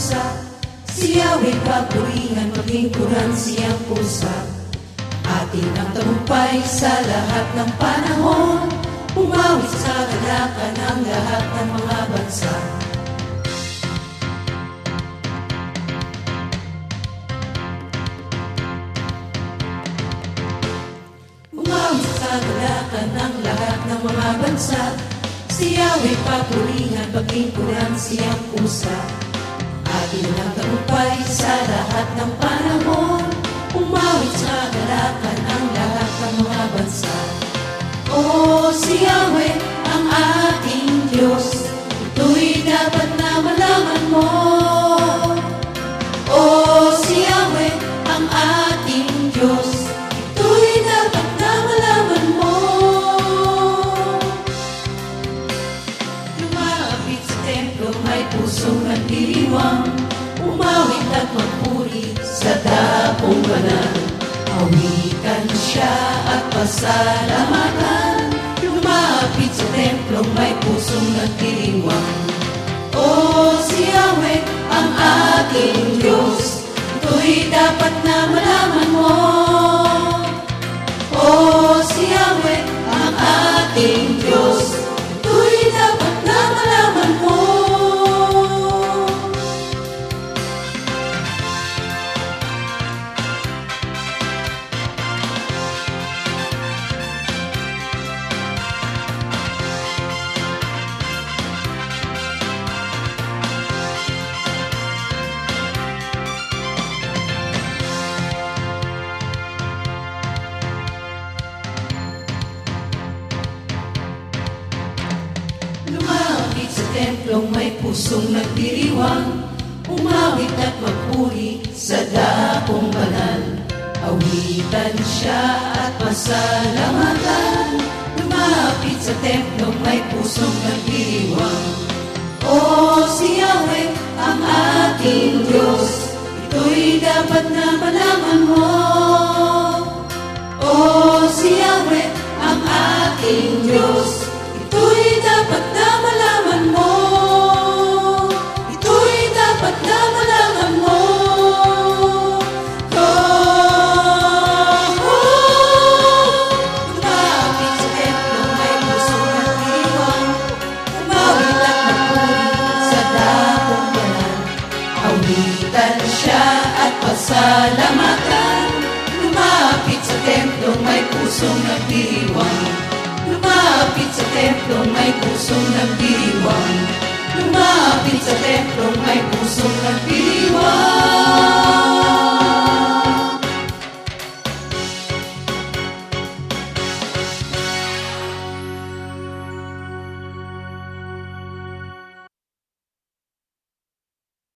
bansa. Si Yahweh papurihan, maglingkuran siyang pusa. Atin ang tagumpay sa lahat ng panahon, umawit sa kagalakan ng lahat ng mga bansa. Umawit sa kagalakan ng lahat ng mga bansa. Si Yahweh papurihan, maglingkuran siyang pusa. Atin ang tagumpay sa lahat ng panahon, umawit sa kagalakan ng lahat ng mga bansa. O si Yahweh ang ating Diyos, ito'y dapat na malaman mo. O si Yahweh ang ating Diyos, ito'y dapat na malaman mo. Lumapit sa templo, may pusong nagdiriwang, umawit at magpuri sa dapong banal. Awitan siya at pasalamatan, lumapit sa templong may pusong nagdiriwang. O si Yahweh ang ating Diyos, ito'y dapat na malaman mo. O si Yahweh ang ating Diyos, ito'y dapat na malaman mo. Lumapit sa templong may pusong nagdiriwang, umawit at magpuri sa dapong banal. Awitan siya at pasalamatan, lumapit sa templong may pusong nagdiriwang. O si Yahweh ang ating Diyos, ito'y dapat na malaman mo. O si Yahweh ang ating Diyos, ito'y dapat na malaman mo. Ito'y dapat na malaman mo. Lumapit sa templong may pusong nagdiriwang, umawit at magpuri sa dapong banal. Awitan siya at pasalamatan, lumapit sa templong may pusong nagdiriwang. Lumapit sa templong may pusong nagdiriwang, lumapit sa templong may pusong